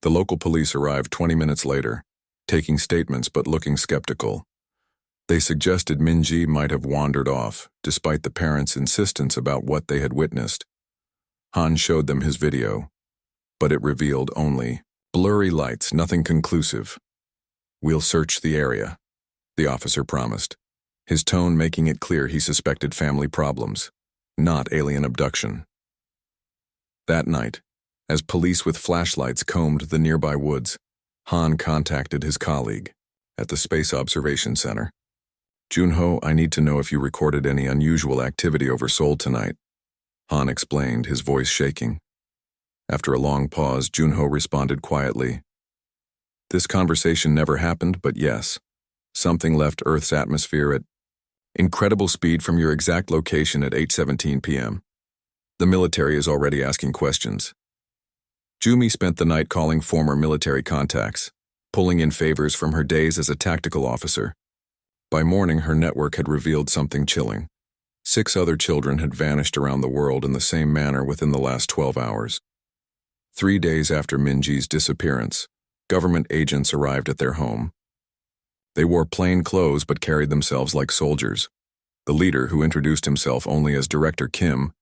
The local police arrived 20 minutes later, taking statements but looking skeptical. They suggested Minji might have wandered off, despite the parents' insistence about what they had witnessed. Han showed them his video, but it revealed only blurry lights, nothing conclusive. "We'll search the area," the officer promised, his tone making it clear he suspected family problems, not alien abduction. That night, as police with flashlights combed the nearby woods, Han contacted his colleague at the Space Observation Center. "Junho, I need to know if you recorded any unusual activity over Seoul tonight," Han explained, his voice shaking. After a long pause, Junho responded quietly. "This conversation never happened, but yes, something left Earth's atmosphere at incredible speed from your exact location at 8:17 p.m. The military is already asking questions." Jumi spent the night calling former military contacts, pulling in favors from her days as a tactical officer. By morning, her network had revealed something chilling. 6 other children had vanished around the world in the same manner within the last 12 hours. 3 days after Minji's disappearance, government agents arrived at their home. They wore plain clothes but carried themselves like soldiers. The leader, who introduced himself only as Director Kim,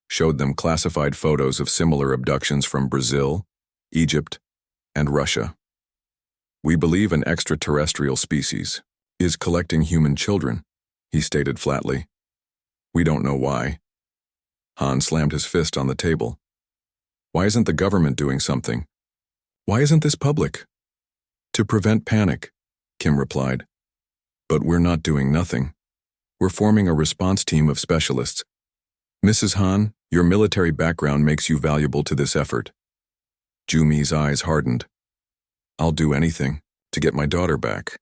showed them classified photos of similar abductions from Brazil, Egypt, and Russia. "We believe an extraterrestrial species is collecting human children," he stated flatly. "We don't know why." Han slammed his fist on the table. "Why isn't the government doing something? Why isn't this public?" "To prevent panic," Kim replied. "But we're not doing nothing. We're forming a response team of specialists. Mrs. Han, your military background makes you valuable to this effort." Jumi's eyes hardened. "I'll do anything to get my daughter back.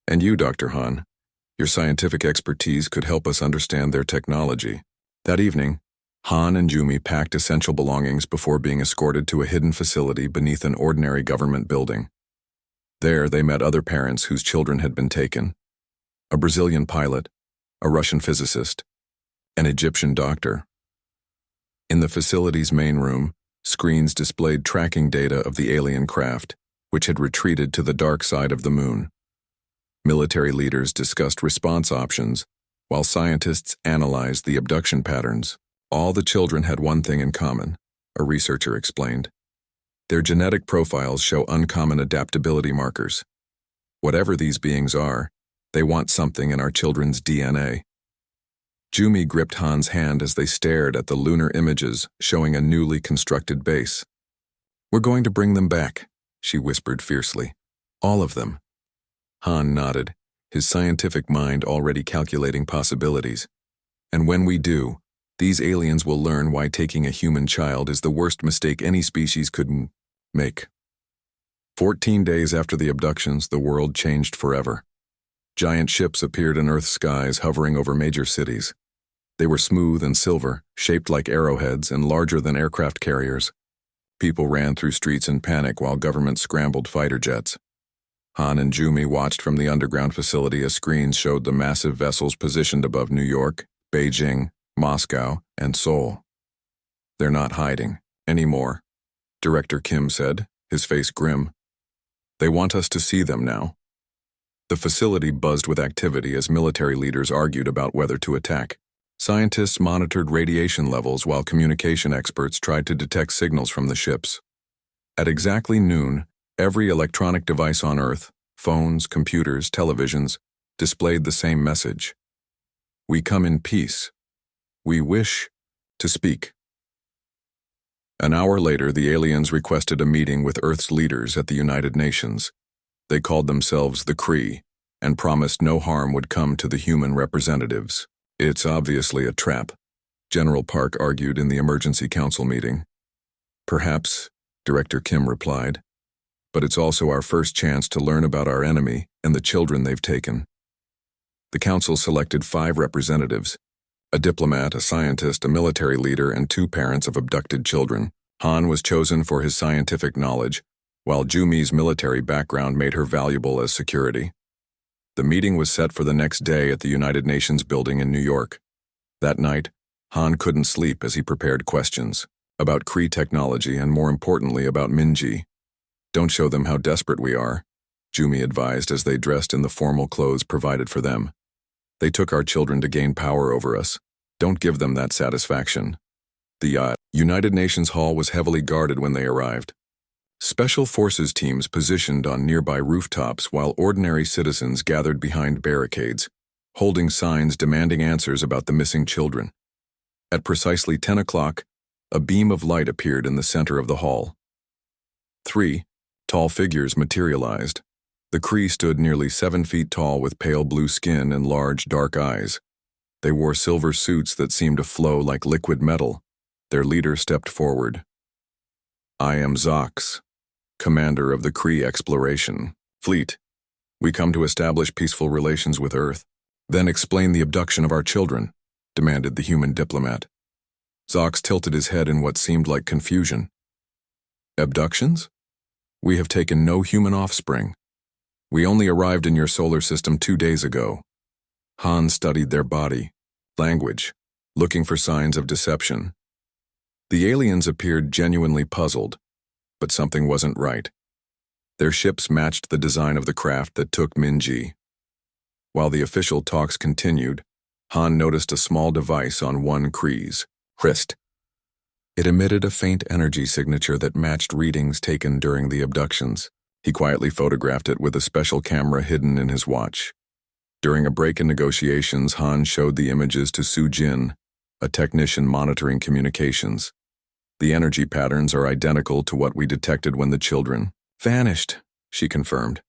And you, Dr. Han, your scientific expertise could help us understand their technology." That evening, Han and Jumi packed essential belongings before being escorted to a hidden facility beneath an ordinary government building. There, they met other parents whose children had been taken: a Brazilian pilot, a Russian physicist, an Egyptian doctor. In the facility's main room, screens displayed tracking data of the alien craft, which had retreated to the dark side of the moon. Military leaders discussed response options, while scientists analyzed the abduction patterns. All the children had one thing in common, a researcher explained. Their genetic profiles show uncommon adaptability markers. Whatever these beings are, they want something in our children's DNA. Jumi gripped Han's hand as they stared at the lunar images showing a newly constructed base. "We're going to bring them back," she whispered fiercely. "All of them." Han nodded, his scientific mind already calculating possibilities. "And when we do, these aliens will learn why taking a human child is the worst mistake any species could make." 14 days after the abductions, the world changed forever. Giant ships appeared in Earth's skies, hovering over major cities. They were smooth and silver, shaped like arrowheads and larger than aircraft carriers. People ran through streets in panic while governments scrambled fighter jets. Han and Jumi watched from the underground facility as screens showed the massive vessels positioned above New York, Beijing, Moscow, and Seoul. "They're not hiding anymore," Director Kim said, his face grim. "They want us to see them now." The facility buzzed with activity as military leaders argued about whether to attack. Scientists monitored radiation levels while communication experts tried to detect signals from the ships. At exactly noon, every electronic device on Earth, phones, computers, televisions, displayed the same message: "We come in peace. We wish to speak." An hour later, the aliens requested a meeting with Earth's leaders at the United Nations. They called themselves the Kree and promised no harm would come to the human representatives. "It's obviously a trap," General Park argued in the emergency council meeting. "Perhaps," Director Kim replied, "but it's also our first chance to learn about our enemy and the children they've taken." The council selected 5 representatives: a diplomat, a scientist, a military leader, and 2 parents of abducted children. Han was chosen for his scientific knowledge, while Jumi's military background made her valuable as security. The meeting was set for the next day at the United Nations building in New York. That night, Han couldn't sleep as he prepared questions about Kree technology and, more importantly, about Minji. Don't show them how desperate we are, Jumi advised as they dressed in the formal clothes provided for them. They took our children to gain power over us. Don't give them that satisfaction. The United Nations Hall was heavily guarded when they arrived. Special forces teams positioned on nearby rooftops while ordinary citizens gathered behind barricades, holding signs demanding answers about the missing children. At precisely 10 o'clock, a beam of light appeared in the center of the hall. 3 tall figures materialized. The Kree stood nearly 7 feet tall with pale blue skin and large dark eyes. They wore silver suits that seemed to flow like liquid metal. Their leader stepped forward. I am Zox, commander of the Kree Exploration Fleet. We come to establish peaceful relations with Earth, then explain the abduction of our children, demanded the human diplomat. Zox tilted his head in what seemed like confusion. Abductions? We have taken no human offspring. We only arrived in your solar system 2 days ago. Han studied their body, language, looking for signs of deception. The aliens appeared genuinely puzzled, but something wasn't right. Their ships matched the design of the craft that took Minji. While the official talks continued, Han noticed a small device on one Kree's wrist. It emitted a faint energy signature that matched readings taken during the abductions. He quietly photographed it with a special camera hidden in his watch. During a break in negotiations, Han showed the images to Su Jin, a technician monitoring communications. The energy patterns are identical to what we detected when the children vanished, she confirmed.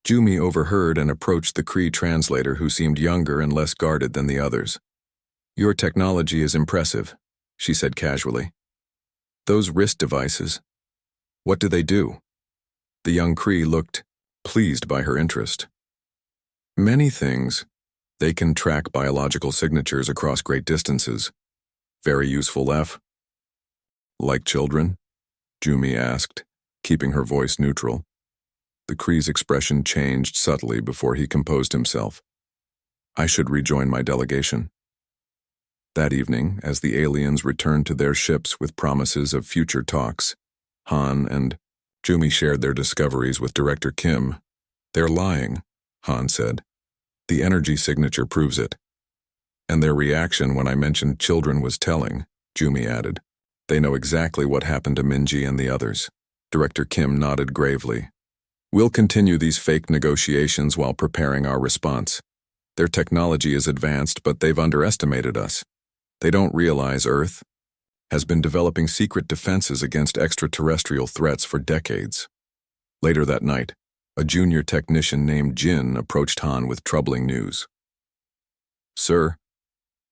Jumi overheard and approached the Kree translator, who seemed younger and less guarded than the others. Your technology is impressive, she said casually. Those wrist devices, what do they do? The young Kree looked pleased by her interest. Many things. They can track biological signatures across great distances. Very useful, F. Like children? Jumi asked, keeping her voice neutral. The Kree's expression changed subtly before he composed himself. I should rejoin my delegation. That evening, as the aliens returned to their ships with promises of future talks, Han and Jumi shared their discoveries with Director Kim. They're lying, Han said. The energy signature proves it. And their reaction when I mentioned children was telling, Jumi added. They know exactly what happened to Minji and the others. Director Kim nodded gravely. We'll continue these fake negotiations while preparing our response. Their technology is advanced, but they've underestimated us. They don't realize Earth has been developing secret defenses against extraterrestrial threats for decades. Later that night, a junior technician named Jin approached Han with troubling news. Sir,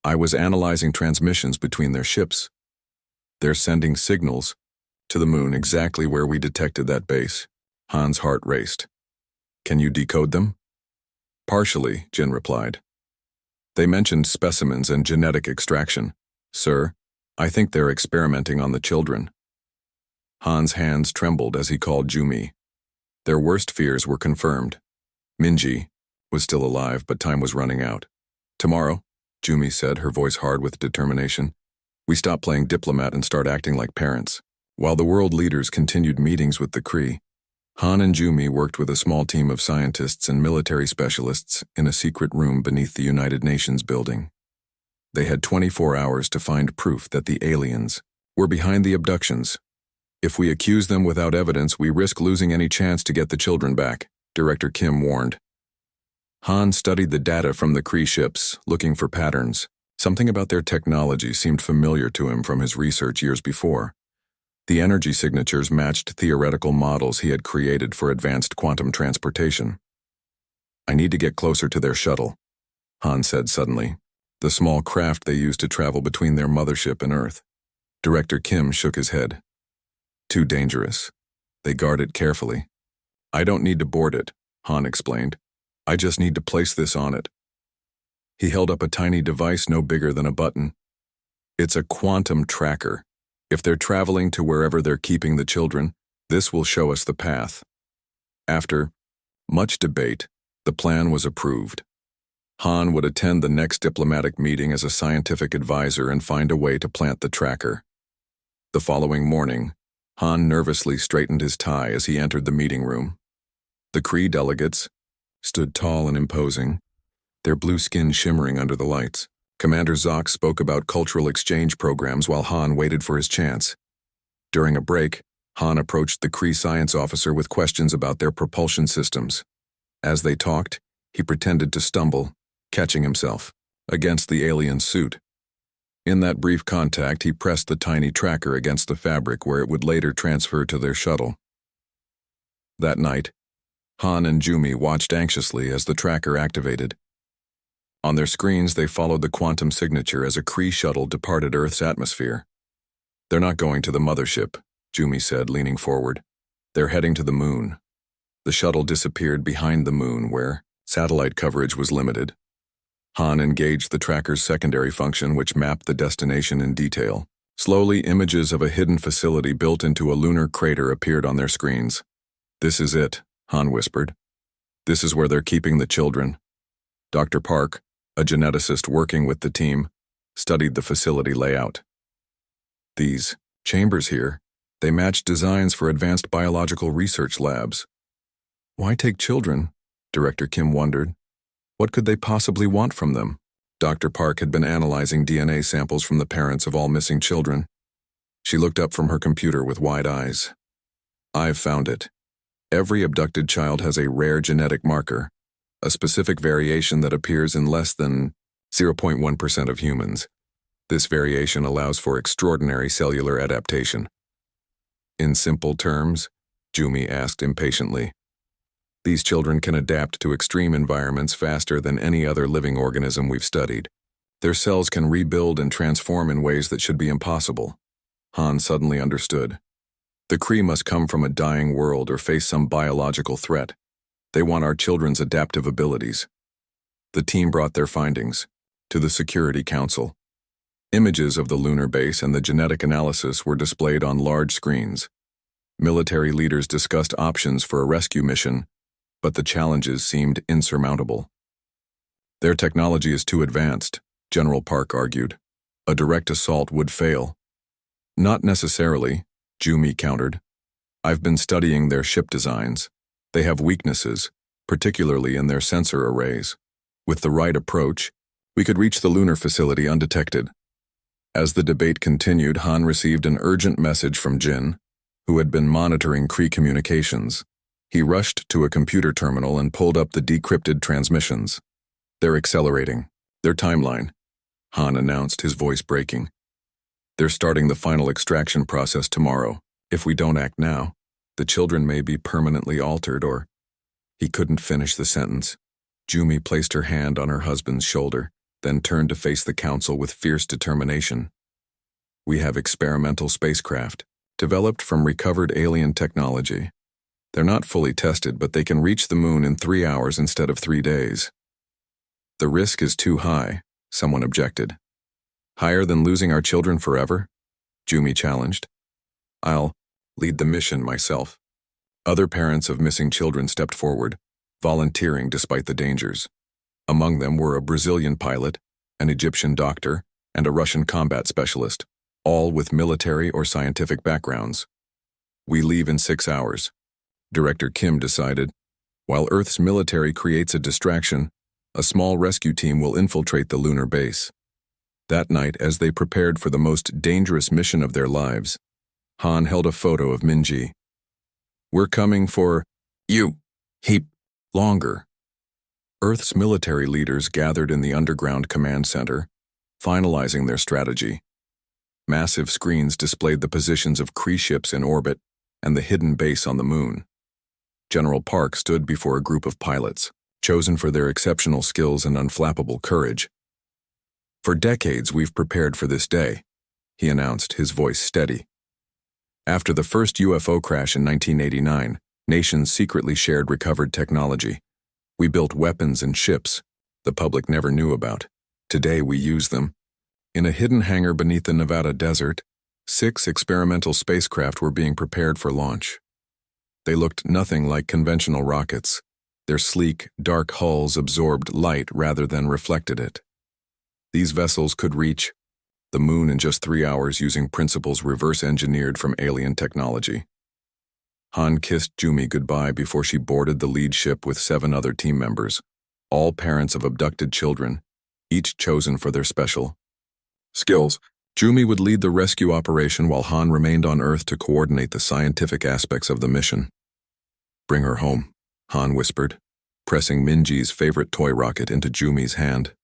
I was analyzing transmissions between their ships. They're sending signals to the moon exactly where we detected that base. Han's heart raced. Can you decode them? Partially, Jin replied. They mentioned specimens and genetic extraction. Sir, I think they're experimenting on the children. Han's hands trembled as he called Jumi. Their worst fears were confirmed. Minji was still alive, but time was running out. Tomorrow, Jumi said, her voice hard with determination, we stop playing diplomat and start acting like parents. While the world leaders continued meetings with the Kree, Han and Jumi worked with a small team of scientists and military specialists in a secret room beneath the United Nations building. They had 24 hours to find proof that the aliens were behind the abductions. If we accuse them without evidence, we risk losing any chance to get the children back, Director Kim warned. Han studied the data from the Kree ships, looking for patterns. Something about their technology seemed familiar to him from his research years before. The energy signatures matched theoretical models he had created for advanced quantum transportation. I need to get closer to their shuttle, Han said suddenly, the small craft they used to travel between their mothership and Earth. Director Kim shook his head. Too dangerous. They guard it carefully. I don't need to board it, Han explained. I just need to place this on it. He held up a tiny device no bigger than a button. It's a quantum tracker. If they're traveling to wherever they're keeping the children, this will show us the path. After much debate, the plan was approved. Han would attend the next diplomatic meeting as a scientific advisor and find a way to plant the tracker. The following morning, Han nervously straightened his tie as he entered the meeting room. The Kree delegates stood tall and imposing, their blue skin shimmering under the lights. Commander Zoc spoke about cultural exchange programs while Han waited for his chance. During a break, Han approached the Kree science officer with questions about their propulsion systems. As they talked, he pretended to stumble, catching himself against the alien suit. In that brief contact, he pressed the tiny tracker against the fabric where it would later transfer to their shuttle. That night, Han and Jumi watched anxiously as the tracker activated. On their screens, they followed the quantum signature as a Kree shuttle departed Earth's atmosphere. "They're not going to the mothership," Jumi said, leaning forward. "They're heading to the moon." The shuttle disappeared behind the moon, where satellite coverage was limited. Han engaged the tracker's secondary function, which mapped the destination in detail. Slowly, images of a hidden facility built into a lunar crater appeared on their screens. "This is it," Han whispered. "This is where they're keeping the children." Dr. Park, a geneticist working with the team, studied the facility layout. "These chambers here, they match designs for advanced biological research labs." "Why take children?" Director Kim wondered. What could they possibly want from them? Dr. Park had been analyzing DNA samples from the parents of all missing children. She looked up from her computer with wide eyes. "I've found it. Every abducted child has a rare genetic marker, a specific variation that appears in less than 0.1% of humans. This variation allows for extraordinary cellular adaptation." "In simple terms?" Jumi asked impatiently. "These children can adapt to extreme environments faster than any other living organism we've studied. Their cells can rebuild and transform in ways that should be impossible." Han suddenly understood. The Kree must come from a dying world or face some biological threat. They want our children's adaptive abilities. The team brought their findings to the Security Council. Images of the lunar base and the genetic analysis were displayed on large screens. Military leaders discussed options for a rescue mission, but the challenges seemed insurmountable. "Their technology is too advanced," General Park argued. "A direct assault would fail." "Not necessarily," Jumi countered. "I've been studying their ship designs. They have weaknesses, particularly in their sensor arrays. With the right approach, we could reach the lunar facility undetected." As the debate continued, Han received an urgent message from Jin, who had been monitoring Kree communications. He rushed to a computer terminal and pulled up the decrypted transmissions. "They're accelerating. Their timeline," Han announced, his voice breaking. "They're starting the final extraction process tomorrow. If we don't act now, the children may be permanently altered or—" He couldn't finish the sentence. Jumi placed her hand on her husband's shoulder, then turned to face the council with fierce determination. "We have experimental spacecraft, developed from recovered alien technology. They're not fully tested, but they can reach the moon in 3 hours instead of 3 days." "The risk is too high," someone objected. "Higher than losing our children forever?" Jumi challenged. "I'll lead the mission myself." Other parents of missing children stepped forward, volunteering despite the dangers. Among them were a Brazilian pilot, an Egyptian doctor, and a Russian combat specialist, all with military or scientific backgrounds. "We leave in 6 hours. Director Kim decided. "While Earth's military creates a distraction, a small rescue team will infiltrate the lunar base." That night, as they prepared for the most dangerous mission of their lives, Han held a photo of Minji. "We're coming for you. Heap longer." Earth's military leaders gathered in the underground command center, finalizing their strategy. Massive screens displayed the positions of Kree ships in orbit and the hidden base on the moon. General Park stood before a group of pilots, chosen for their exceptional skills and unflappable courage. "For decades we've prepared for this day," he announced, his voice steady. After the first UFO crash in 1989, nations secretly shared recovered technology. We built weapons and ships the public never knew about. Today we use them. In a hidden hangar beneath the Nevada desert, 6 experimental spacecraft were being prepared for launch. They looked nothing like conventional rockets. Their sleek, dark hulls absorbed light rather than reflected it. These vessels could reach the moon in just 3 hours using principles reverse-engineered from alien technology. Han kissed Jumi goodbye before she boarded the lead ship with 7 other team members, all parents of abducted children, each chosen for their special skills. Jumi would lead the rescue operation while Han remained on Earth to coordinate the scientific aspects of the mission. "Bring her home," Han whispered, pressing Minji's favorite toy rocket into Jumi's hand.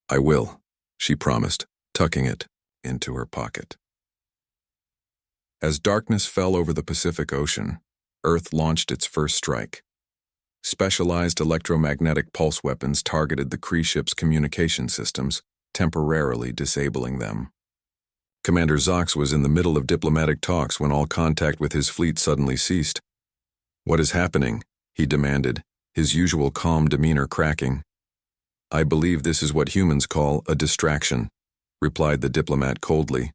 "I will," she promised, tucking it into her pocket. As darkness fell over the Pacific Ocean, Earth launched its first strike. Specialized electromagnetic pulse weapons targeted the Kree ship's communication systems, temporarily disabling them. Commander Zox was in the middle of diplomatic talks when all contact with his fleet suddenly ceased. "What is happening?" he demanded, his usual calm demeanor cracking. "I believe this is what humans call a distraction," replied the diplomat coldly.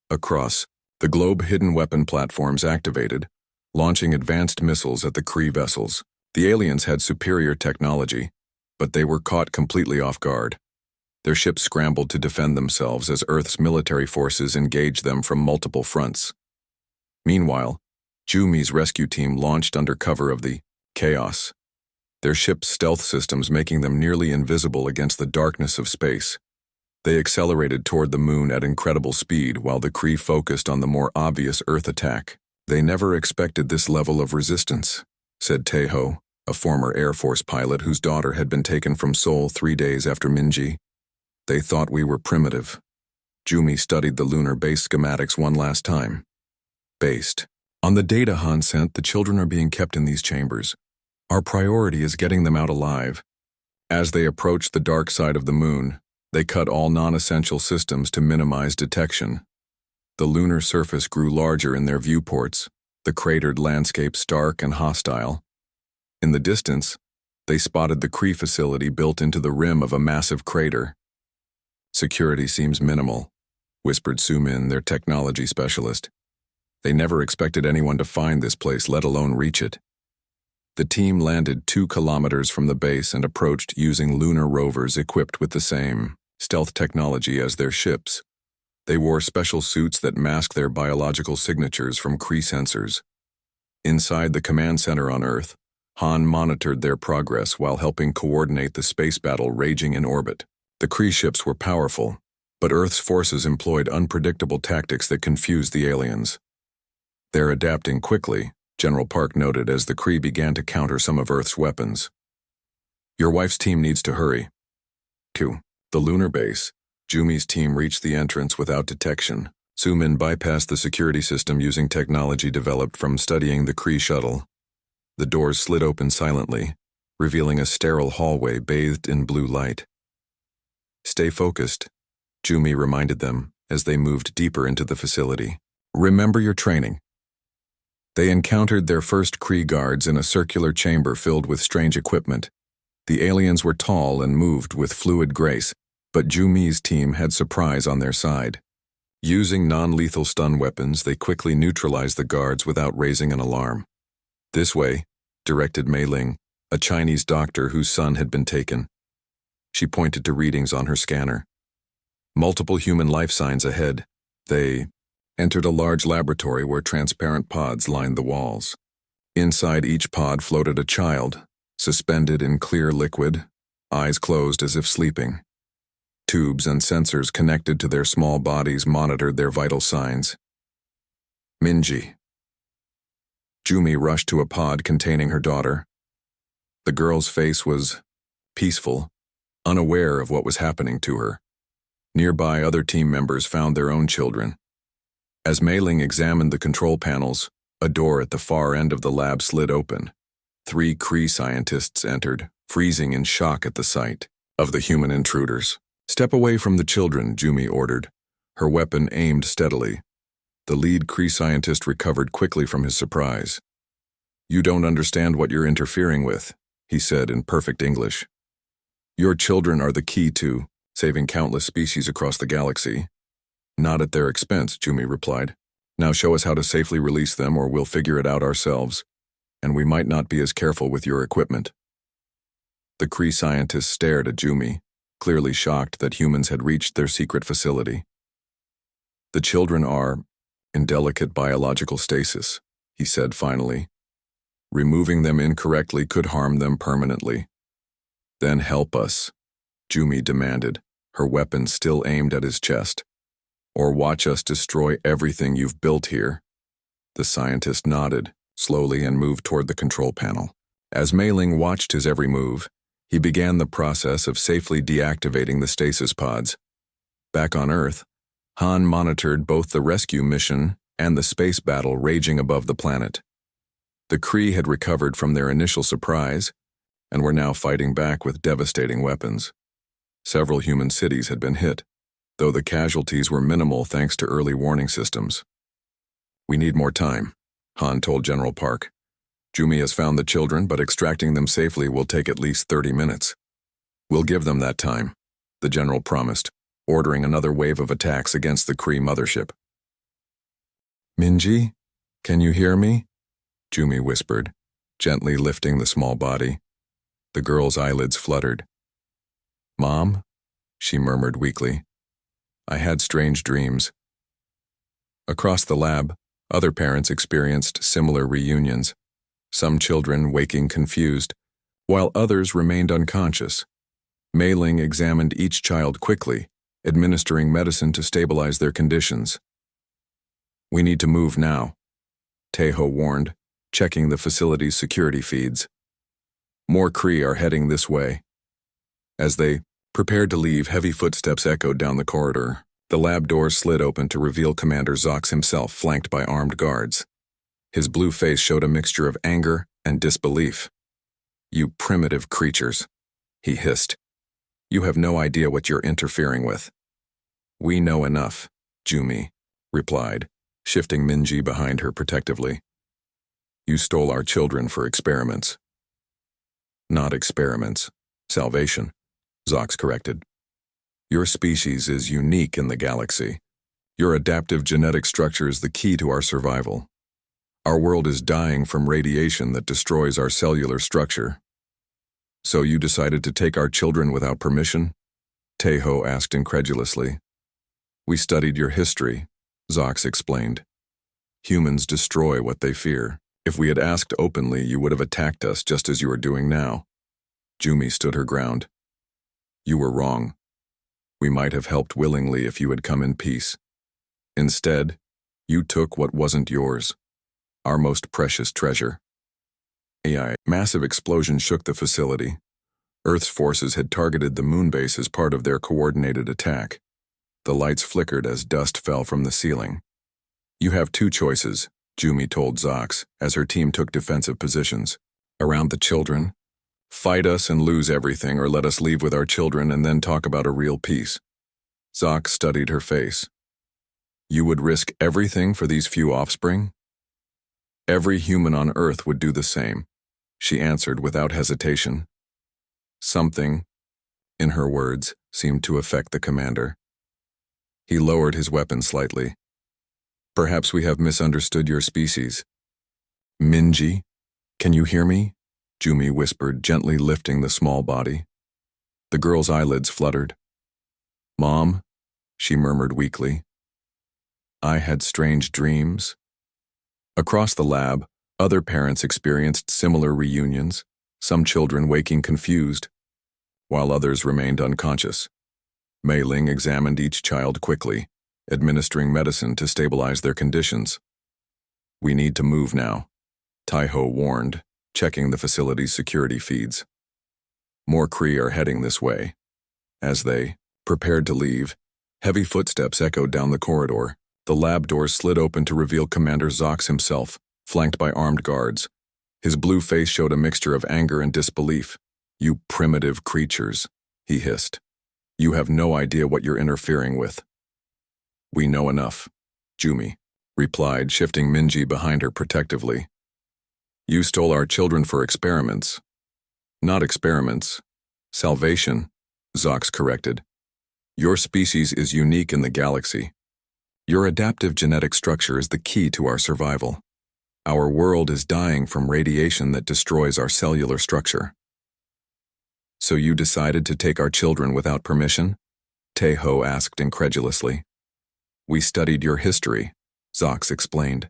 Across the globe, hidden weapon platforms activated, launching advanced missiles at the Kree vessels. The aliens had superior technology, but they were caught completely off guard. Their ships scrambled to defend themselves as Earth's military forces engaged them from multiple fronts. Meanwhile, Jumi's rescue team launched under cover of the chaos, their ship's stealth systems making them nearly invisible against the darkness of space. They accelerated toward the moon at incredible speed while the Kree focused on the more obvious Earth attack. "They never expected this level of resistance," said Taeho, a former Air Force pilot whose daughter had been taken from Seoul 3 days after Minji. "They thought we were primitive." Jumi studied the lunar base schematics one last time. "Based on the data Han sent, the children are being kept in these chambers. Our priority is getting them out alive." As they approached the dark side of the moon, they cut all non-essential systems to minimize detection. The lunar surface grew larger in their viewports, the cratered landscape stark and hostile. In the distance, they spotted the Kree facility built into the rim of a massive crater. "Security seems minimal," whispered Sumin, their technology specialist. "They never expected anyone to find this place, let alone reach it." The team landed 2 kilometers from the base and approached using lunar rovers equipped with the same stealth technology as their ships. They wore special suits that masked their biological signatures from Kree sensors. Inside the command center on Earth, Han monitored their progress while helping coordinate the space battle raging in orbit. The Kree ships were powerful, but Earth's forces employed unpredictable tactics that confused the aliens. "They're adapting quickly," General Park noted as the Kree began to counter some of Earth's weapons. "Your wife's team needs to hurry." 2. The lunar base. Jumi's team reached the entrance without detection. Sumin bypassed the security system using technology developed from studying the Kree shuttle. The doors slid open silently, revealing a sterile hallway bathed in blue light. "Stay focused," Jumi reminded them as they moved deeper into the facility. "Remember your training." They encountered their first Kree guards in a circular chamber filled with strange equipment. The aliens were tall and moved with fluid grace, but Jumi's team had surprise on their side. Using non-lethal stun weapons, they quickly neutralized the guards without raising an alarm. "This way," directed Mei Ling, a Chinese doctor whose son had been taken. She pointed to readings on her scanner. Multiple human life signs ahead. They entered a large laboratory where transparent pods lined the walls. Inside each pod floated a child, suspended in clear liquid, eyes closed as if sleeping. Tubes and sensors connected to their small bodies monitored their vital signs. "Minji." Jumi rushed to a pod containing her daughter. The girl's face was peaceful, unaware of what was happening to her. Nearby, other team members found their own children. As Mei Ling examined the control panels, a door at the far end of the lab slid open. 3 Kree scientists entered, freezing in shock at the sight of the human intruders. "Step away from the children," Jumi ordered, her weapon aimed steadily. The lead Kree scientist recovered quickly from his surprise. "You don't understand what you're interfering with," he said in perfect English. "Your children are the key to saving countless species across the galaxy." "Not at their expense," Jumi replied. "Now show us how to safely release them or we'll figure it out ourselves, and we might not be as careful with your equipment." The Kree scientists stared at Jumi, clearly shocked that humans had reached their secret facility. The children are in delicate biological stasis, he said finally. Removing them incorrectly could harm them permanently. Then help us, Jumi demanded, her weapon still aimed at his chest. Or watch us destroy everything you've built here. The scientist nodded, slowly, and moved toward the control panel. As Mei Ling watched his every move, he began the process of safely deactivating the stasis pods. Back on Earth, Han monitored both the rescue mission and the space battle raging above the planet. The Kree had recovered from their initial surprise and were now fighting back with devastating weapons. Several human cities had been hit, though the casualties were minimal thanks to early warning systems. We need more time, Han told General Park. Jumi has found the children, but extracting them safely will take at least 30 minutes. We'll give them that time, the general promised, ordering another wave of attacks against the Kree mothership. Minji, can you hear me? Jumi whispered, gently lifting the small body. The girl's eyelids fluttered. Mom, she murmured weakly. I had strange dreams. Across the lab, other parents experienced similar reunions, some children waking confused, while others remained unconscious. Mei Ling examined each child quickly, administering medicine to stabilize their conditions. We need to move now, Taeho warned, checking the facility's security feeds. More Kree are heading this way. As they prepared to leave, heavy footsteps echoed down the corridor. The lab doors slid open to reveal Commander Zox himself, flanked by armed guards. His blue face showed a mixture of anger and disbelief. You primitive creatures, he hissed. You have no idea what you're interfering with. We know enough, Jumi replied, shifting Minji behind her protectively. You stole our children for experiments. Not experiments, salvation, Zox corrected. Your species is unique in the galaxy. Your adaptive genetic structure is the key to our survival. Our world is dying from radiation that destroys our cellular structure. So you decided to take our children without permission? Taeho asked incredulously. We studied your history, Zox explained. Humans destroy what they fear. If we had asked openly, you would have attacked us just as you are doing now. Jumi stood her ground. You were wrong. We might have helped willingly if you had come in peace. Instead, you took what wasn't yours, our most precious treasure. A massive explosion shook the facility. Earth's forces had targeted the moon base as part of their coordinated attack. The lights flickered as dust fell from the ceiling. You have two choices, Jumi told Zox as her team took defensive positions. Around the children, fight us and lose everything, or let us leave with our children and then talk about a real peace. Zox studied her face. You would risk everything for these few offspring? Every human on Earth would do the same, she answered without hesitation. Something, in her words, seemed to affect the commander. He lowered his weapon slightly. Perhaps we have misunderstood your species. Minji, can you hear me? Jumi whispered, gently lifting the small body. The girl's eyelids fluttered. Mom, she murmured weakly. I had strange dreams. Across the lab, other parents experienced similar reunions, some children waking confused, while others remained unconscious. Mei Ling examined each child quickly, administering medicine to stabilize their conditions. We need to move now, Taeho warned, checking the facility's security feeds. More Kree are heading this way. As they prepared to leave, heavy footsteps echoed down the corridor. The lab doors slid open to reveal Commander Zox himself, flanked by armed guards. His blue face showed a mixture of anger and disbelief. You primitive creatures, he hissed. You have no idea what you're interfering with. We know enough, Jumi replied, shifting Minji behind her protectively. You stole our children for experiments. Not experiments. Salvation, Zox corrected. Your species is unique in the galaxy. Your adaptive genetic structure is the key to our survival. Our world is dying from radiation that destroys our cellular structure. So you decided to take our children without permission? Taeho asked incredulously. We studied your history, Zox explained.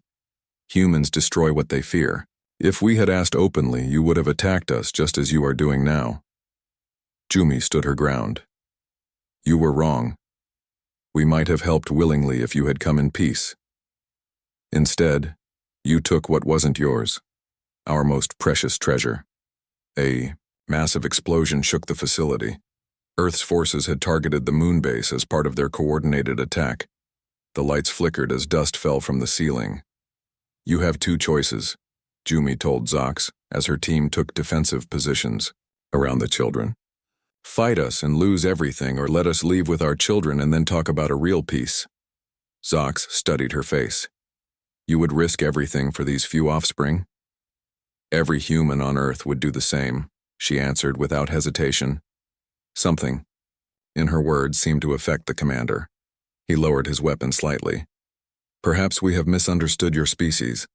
Humans destroy what they fear. If we had asked openly, you would have attacked us just as you are doing now. Jumi stood her ground. You were wrong. We might have helped willingly if you had come in peace. Instead, you took what wasn't yours, our most precious treasure. A massive explosion shook the facility. Earth's forces had targeted the moon base as part of their coordinated attack. The lights flickered as dust fell from the ceiling. You have two choices, Jumi told Zox as her team took defensive positions around the children. Fight us and lose everything, or let us leave with our children and then talk about a real peace. Zox studied her face. You would risk everything for these few offspring? Every human on Earth would do the same, she answered without hesitation. Something, in her words, seemed to affect the commander. He lowered his weapon slightly. Perhaps we have misunderstood your species,